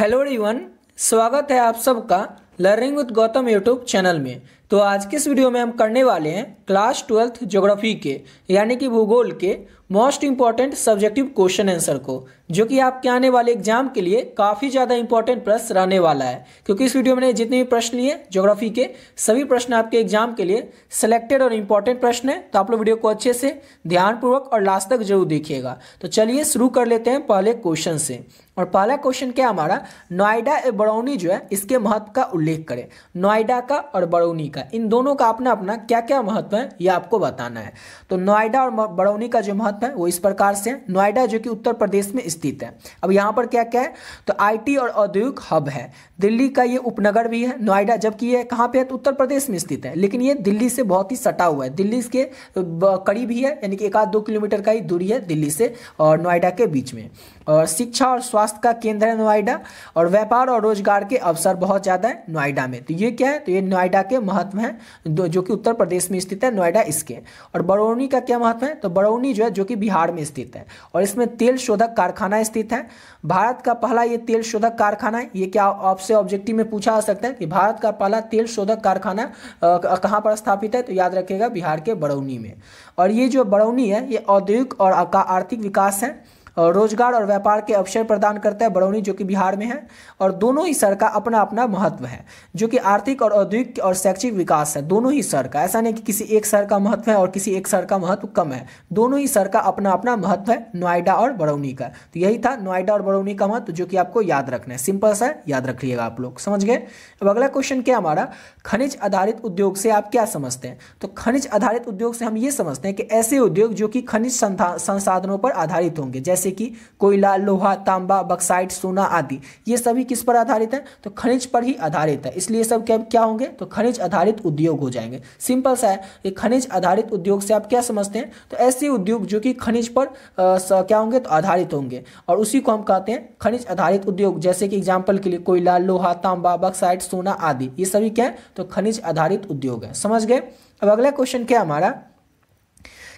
Hello everyone, स्वागत है आप सबका learning with Gautam YouTube channel में। तो आज के इस वीडियो में हम करने वाले हैं क्लास 12th ज्योग्राफी के यानी कि भूगोल के most important subjective question answer को, जो कि आपके आने वाले एग्जाम के लिए काफ़ी ज़्यादा इंपॉर्टेंट प्रश्न रहने वाला है। क्योंकि इस वीडियो में जितने भी प्रश्न लिए ज्योग्राफी के सभी प्रश्न आपके एग्जाम के लिए सिलेक्टेड और इंपॉर्टेंट प्रश्न है। तो आप लोग वीडियो को अच्छे से ध्यानपूर्वक और लास्ट तक जरूर देखिएगा। तो चलिए शुरू कर लेते हैं पहले क्वेश्चन से। और पहला क्वेश्चन क्या हमारा, नोएडा और बरौनी जो है इसके महत्व का उल्लेख करें। नोएडा का और बरौनी का, इन दोनों का अपना अपना क्या क्या महत्व है ये आपको बताना है। तो नोएडा और बरौनी का जो महत्व है वो इस प्रकार से है। नोएडा जो कि उत्तर प्रदेश में स्थित है। अब यहाँ पर क्या क्या है, तो आईटी और औद्योगिक हब है। दिल्ली का ये उपनगर भी है नोएडा, जबकि ये कहाँ पे है, तो उत्तर प्रदेश में स्थित है, लेकिन ये दिल्ली से बहुत ही सटा हुआ है। दिल्ली के करीब ही है, यानी कि 1-2 किलोमीटर का ही दूरी है दिल्ली से और नोएडा के बीच में। और शिक्षा और स्वास्थ्य का केंद्र है नोएडा, और व्यापार और रोजगार के अवसर बहुत ज़्यादा है नोएडा में। तो ये क्या है, तो ये नोएडा के महत्व हैं जो कि उत्तर प्रदेश में स्थित है नोएडा इसके। और बरौनी का क्या महत्व है, तो बरौनी जो है जो कि बिहार में स्थित है और इसमें तेल शोधक कारखाना स्थित है। भारत का पहला ये तेल शोधक कारखाना है। ये क्या आपसे ऑब्जेक्टिव में पूछा जा सकता है कि भारत का पहला तेल शोधक कारखाना कहाँ पर स्थापित है, तो याद रखिएगा बिहार के बरौनी में। और ये जो बरौनी है ये औद्योगिक और आर्थिक विकास है और रोजगार और व्यापार के अवसर प्रदान करता है बरौनी, जो कि बिहार में है। और दोनों ही शहर का अपना अपना महत्व है, जो कि आर्थिक और औद्योगिक और शैक्षिक विकास है दोनों ही शहर का। ऐसा नहीं कि किसी एक शहर का महत्व है और किसी एक शहर का महत्व कम है, दोनों ही शहर का अपना अपना महत्व है नोएडा और बरौनी का। तो यही था नोएडा और बरौनी का महत्व, जो कि आपको याद रखना है। सिंपल सा याद रख लिएगा आप लोग, समझ गए। अब अगला क्वेश्चन क्या हमारा, खनिज आधारित उद्योग से आप क्या समझते हैं। तो खनिज आधारित उद्योग से हम ये समझते हैं कि ऐसे उद्योग जो कि खनिज संसाधनों पर आधारित होंगे, जैसे कि कोयला, लोहा, तांबा, बक्साइट, सोना आदि। ये सभी किस पर आधारित है, तो खनिज पर ही आधारित है, इसलिए सब क्या होंगे, तो खनिज आधारित उद्योग हो जाएंगे। सिंपल सा है, ये खनिज आधारित उद्योग से आप क्या समझते हैं, तो ऐसे उद्योग जो कि खनिज पर क्या होंगे, तो आधारित होंगे, और उसी को हम कहते हैं खनिज आधारित उद्योग। जैसे कि एग्जाम्पल के लिए कोयला, लोहा, तांबा, बक्साइट, सोना आदि, ये सभी क्या है, तो खनिज आधारित उद्योग है। समझ गए। अब अगला क्वेश्चन क्या हमारा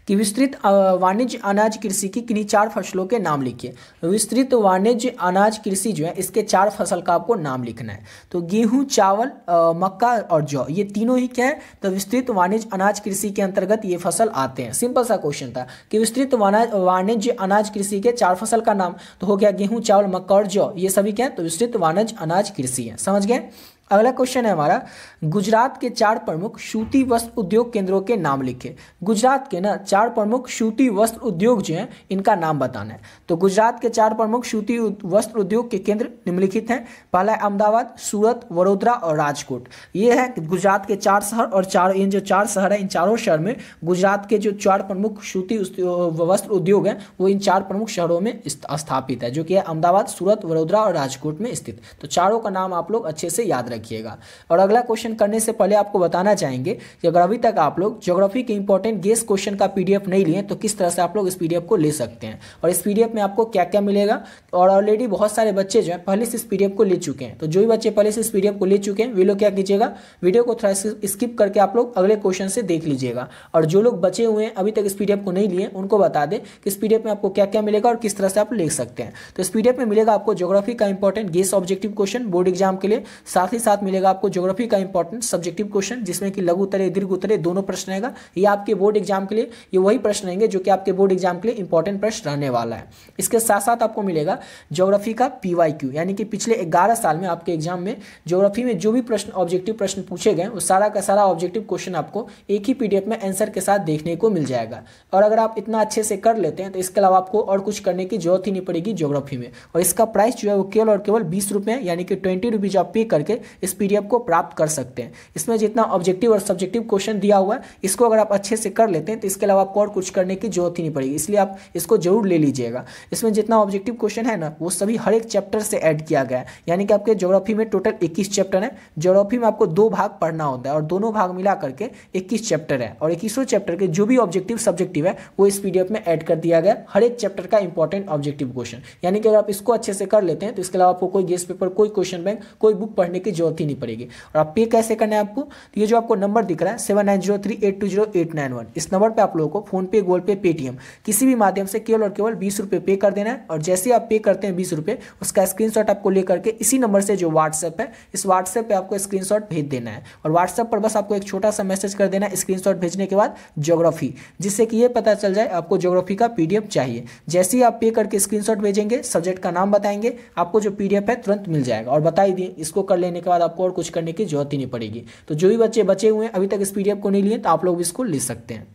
कि विस्तृत वाणिज्य अनाज कृषि की किन्हीं 4 फसलों के नाम लिखिए। विस्तृत वाणिज्य अनाज कृषि जो है इसके 4 फसल का आपको नाम लिखना है। तो गेहूं, चावल, मक्का और जौ, ये तीनों ही क्या है, तो विस्तृत वाणिज्य अनाज कृषि के अंतर्गत ये फसल आते हैं। सिंपल सा क्वेश्चन था कि विस्तृत वाणिज्य अनाज कृषि के 4 फसल का नाम, तो हो गया गेहूं, चावल, मक्का और जौ, ये सभी क्या है, तो विस्तृत वाणिज्य अनाज कृषि है। समझ गए। अगला क्वेश्चन है हमारा, गुजरात के 4 प्रमुख सूती वस्त्र उद्योग केंद्रों के नाम लिखे। गुजरात के 4 प्रमुख सूती वस्त्र उद्योग जो हैं इनका नाम बताना है। तो गुजरात के 4 प्रमुख सूती वस्त्र उद्योग के केंद्र निम्नलिखित हैं। पहला है अहमदाबाद, सूरत, वडोदरा और राजकोट। ये है गुजरात के 4 शहर, और इन जो 4 शहर है, इन चारों शहर में गुजरात के जो 4 प्रमुख सूती वस्त्र उद्योग हैं वो इन 4 प्रमुख शहरों में स्थापित है, जो कि है अहमदाबाद, सूरत, वडोदरा और राजकोट में स्थित। तो चारों का नाम आप लोग अच्छे से याद रखिएगा। और अगला क्वेश्चन करने से पहले आपको बताना चाहेंगे कि अगर अभी तक आप लोग ज्योग्राफी के इंपॉर्टेंट गेस क्वेश्चन का पीडीएफ नहीं लिए तो किस तरह से आप लोग इस पीडीएफ को ले सकते हैं, और इस पीडीएफ में आपको क्या क्या मिलेगा। और ऑलरेडी बहुत सारे बच्चे जो हैं पहले से इस पीडीएफ को ले चुके हैं, तो जो भी बच्चे पहले से इस पीडीएफ को ले चुके हैं वे लोग क्या कीजिएगा, वीडियो को थोड़ा स्किप करके आप लोग अगले क्वेश्चन से देख लीजिएगा। और जो लोग बचे हुए हैं अभी तक इस पीडीएफ को नहीं लिए उनको बता दें कि इस पीडीएफ में आपको क्या क्या मिलेगा और किस तरह से आप ले सकते हैं। तो इस पीडीएफ में मिलेगा आपको ज्योग्राफी का important guess objective question board exam के लिए, साथ ही साथ मिलेगा आपको ज्योग्राफी का इंपॉर्टेंट सब्जेक्टिव क्वेश्चन, जिसमें कि लघु उत्तरीय, दीर्घ उत्तरीय दोनों प्रश्न रहेगा। ये आपके बोर्ड एग्जाम के लिए ये वही प्रश्न रहेंगे जो कि आपके बोर्ड एग्जाम के लिए इंपॉर्टेंट प्रश्न रहने वाला है। इसके साथ साथ आपको मिलेगा ज्योग्राफी का पीवाईक्यू, यानी कि पिछले 11 साल में आपके एग्जाम में ज्योग्राफी में जो भी प्रश्न ऑब्जेक्टिव प्रश्न पूछे गए वो सारा का सारा ऑब्जेक्टिव क्वेश्चन आपको एक ही पीडीएफ में आंसर के साथ देखने को मिल जाएगा। और अगर आप इतना अच्छे से कर लेते हैं तो इसके अलावा आपको और कुछ करने की जरूरत ही नहीं पड़ेगी ज्योग्राफी में। और इसका प्राइस जो है वो केवल और केवल 20 रुपये, यानी कि 20 रुपीज आप पे करके इस पीडीएफ को प्राप्त कर सकते हैं। इसमें जितना ऑब्जेक्टिव और सब्जेक्टिव क्वेश्चन दिया हुआ है इसको अगर आप अच्छे से कर लेते हैं तो इसके अलावा आपको और कुछ करने की जरूरत ही नहीं पड़ेगी, इसलिए आप इसको जरूर ले लीजिएगा। इसमें जितना ऑब्जेक्टिव क्वेश्चन है ना वो सभी हर एक चैप्टर से ऐड किया गया है, यानी कि आपके ज्योग्राफी में टोटल 21 चैप्टर है। ज्योग्राफी में आपको 2 भाग पढ़ना होता है और दोनों भाग मिला करके 21 चैप्टर है, और 21 चैप्टर के जो भी ऑब्जेक्टिव सब्जेक्टिव है वो इस पीडीएफ में ऐड कर दिया गया, हर एक चैप्टर का इंपॉर्टेंट ऑब्जेक्टिव क्वेश्चन। यानी कि अगर आप इसको अच्छे से कर लेते हैं तो इसके अलावा आपको कोई गेस्ट पेपर, कोई क्वेश्चन बैंक, कोई बुक पढ़ने की जरूरत ही नहीं पड़ेगी। और आप पे कैसे करना है आपको, तो ये जो आपको नंबर दिख रहा है 7903820891, इस नंबर पर आप लोगों को फोन पे, गूगल पे, पेटीएम किसी भी माध्यम से केवल और केवल 20 रुपये पे कर देना है। और जैसे आप पे करते हैं 20 रुपये, उसका स्क्रीनशॉट आपको लेकर के इसी नंबर से जो व्हाट्सएप है, इस व्हाट्सएप पे आपको स्क्रीनशॉट भेज देना है। और व्हाट्सएप पर बस आपको एक छोटा सा मैसेज कर देना है स्क्रीनशॉट भेजने के बाद ज्योग्राफी, जिससे कि ये पता चल जाए आपको ज्योग्राफी का पीडीएफ चाहिए। जैसे ही आप पे करके स्क्रीनशॉट भेजेंगे, सब्जेक्ट का नाम बताएंगे, आपको जो पीडीएफ है तुरंत मिल जाएगा। और बता ही दिए, इसको कर लेने के बाद आपको और कुछ करने की जरूरत ही नहीं पड़ेगी। तो जो भी बच्चे बचे हुए हैं अभी तक इस पीडीएफ को नहीं लिए, तो आप लोग इसको ले सकते हैं।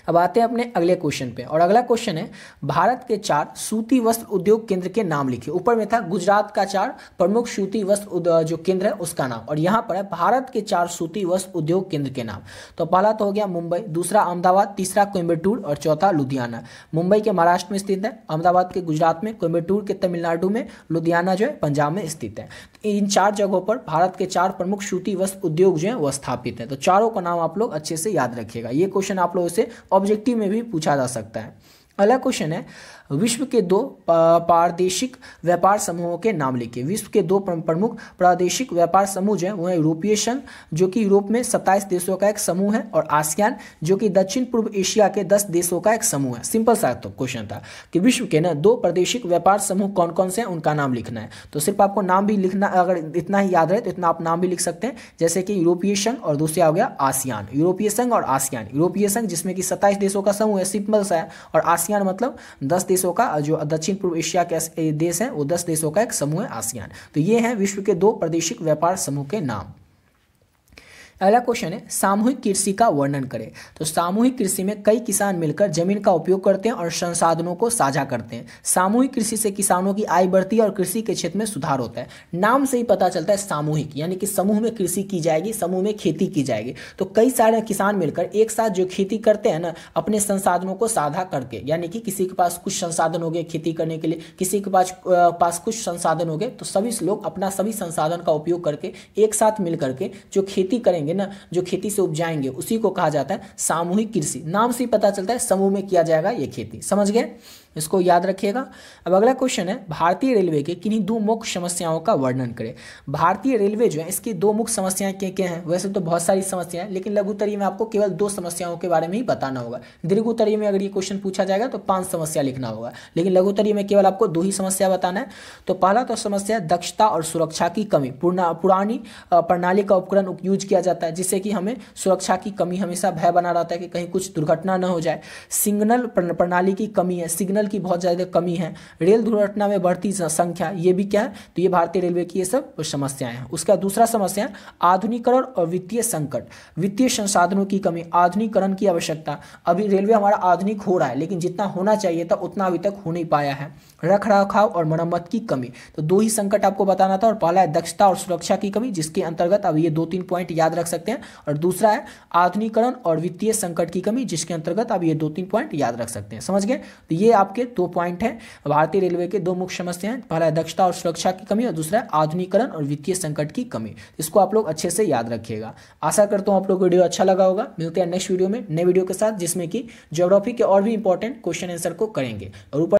अब आते हैं अपने अगले क्वेश्चन पे, और अगला क्वेश्चन है भारत के 4 सूती वस्त्र उद्योग केंद्र के नाम लिखिए। ऊपर में था गुजरात का 4 प्रमुख सूती वस्त्र जो केंद्र है उसका नाम, और यहाँ पर है भारत के 4 सूती वस्त्र उद्योग केंद्र के नाम। तो पहला तो हो गया मुंबई, दूसरा अहमदाबाद, तीसरा कोयम्बटूर और चौथा लुधियाना। मुंबई के महाराष्ट्र में स्थित है, अहमदाबाद के गुजरात में, कोयम्बटूर के तमिलनाडु में, लुधियाना जो है पंजाब में स्थित है। इन 4 जगहों पर भारत के 4 प्रमुख सूती वस्त्र उद्योग जो है वह स्थापित है। तो चारों का नाम आप लोग अच्छे से याद रखिएगा। ये क्वेश्चन आप लोगों से ऑब्जेक्टिव में भी पूछा जा सकता है। अगला क्वेश्चन है विश्व के 2 प्रादेशिक व्यापार समूहों के नाम लिखिए। विश्व के 2 प्रमुख प्रादेशिक व्यापार समूह जो है वो है यूरोपीय संघ, जो कि यूरोप में 27 देशों का एक समूह है, और आसियान जो कि दक्षिण पूर्व एशिया के 10 देशों का एक समूह है। सिंपल सा तो क्वेश्चन था कि विश्व के ना 2 प्रादेशिक व्यापार समूह कौन कौन से हैं, उनका नाम लिखना है। तो सिर्फ आपको नाम भी लिखना, अगर इतना ही याद रहे तो इतना आप नाम भी लिख सकते हैं, जैसे कि यूरोपीय संघ और दूसरा हो गया आसियान। यूरोपीय संघ और आसियान, यूरोपीय संघ जिसमें कि 27 देशों का समूह है, सिंपल सा है, और आसियान मतलब 10 देशों का, जो दक्षिण पूर्व एशिया के देश हैं वो 10 देशों का एक समूह है आसियान। तो ये हैं विश्व के 2 प्रादेशिक व्यापार समूह के नाम। अगला क्वेश्चन है सामूहिक कृषि का वर्णन करें। तो सामूहिक कृषि में कई किसान मिलकर जमीन का उपयोग करते हैं और संसाधनों को साझा करते हैं। सामूहिक कृषि से किसानों की आय बढ़ती है और कृषि के क्षेत्र में सुधार होता है। नाम से ही पता चलता है सामूहिक, यानी कि समूह में कृषि की जाएगी, समूह में खेती की जाएगी। तो कई सारे किसान मिलकर एक साथ जो खेती करते हैं ना, अपने संसाधनों को साझा करके, यानी कि किसी के पास कुछ संसाधन हो गए खेती करने के लिए, किसी के पास कुछ संसाधन हो गए, तो सभी लोग अपना सभी संसाधन का उपयोग करके एक साथ मिल करके जो खेती करेंगे ना, जो खेती से उपजाएंगे, उसी को कहा जाता है सामूहिक कृषि। नाम से ही पता चलता है समूह में किया जाएगा ये खेती। समझ गए, इसको याद रखिएगा। अब अगला क्वेश्चन है भारतीय रेलवे के किन्हीं 2 मुख्य समस्याओं का वर्णन करें। भारतीय रेलवे जो है इसकी 2 मुख्य समस्याएं क्या क्या हैं। वैसे तो बहुत सारी समस्याएं हैं, लेकिन लघुत्तरीय में आपको केवल 2 समस्याओं के बारे में ही बताना होगा। दीर्घोत्तरीय में अगर ये क्वेश्चन पूछा जाएगा तो 5 समस्या लिखना होगा, लेकिन लघुत्तरीय में केवल आपको 2 ही समस्या बताना है। तो पहला तो समस्या दक्षता और सुरक्षा की कमी। पुरानी प्रणाली का उपकरण यूज किया जाता है, जिससे कि हमें सुरक्षा की कमी, हमेशा भय बना रहता है कि कहीं कुछ दुर्घटना न हो जाए। सिग्नल प्रणाली की कमी है, सिग्नल की बहुत ज़्यादा कमी है। रेल दुर्घटना में बढ़ती संख्या, ये भी क्या है, तो ये भारतीय रेलवे की ये सब समस्याएं हैं। उसका दूसरा समस्या है आधुनिकीकरण और वित्तीय संकट। वित्तीय संसाधनों की कमी, आधुनिकीकरण की आवश्यकता। अभी रेलवे हमारा आधुनिक हो रहा है, लेकिन जितना होना चाहिए था उतना अभी तक हो नहीं पाया है। रख रखाव और मरम्मत की कमी, तो 2 ही संकट आपको बताना था। और पहला है दक्षता और सुरक्षा की कमी, जिसके अंतर्गत अब ये 2-3 पॉइंट याद रख सकते हैं। और दूसरा है आधुनिकीकरण और वित्तीय संकट की कमी, जिसके अंतर्गत अब ये 2-3 पॉइंट याद रख सकते हैं। समझ गए, तो ये आपके 2 पॉइंट हैं। भारतीय रेलवे के 2 मुख्य समस्या हैं, पहला है दक्षता और सुरक्षा की कमी और दूसरा है आधुनिकीकरण और वित्तीय संकट की कमी। इसको आप लोग अच्छे से याद रखिएगा। आशा करता हूं आप लोग वीडियो अच्छा लगा होगा। मिलते हैं नेक्स्ट वीडियो में, नए वीडियो के साथ, जिसमें कि ज्योग्राफी के और भी इंपॉर्टेंट क्वेश्चन आंसर को करेंगे। और ऊपर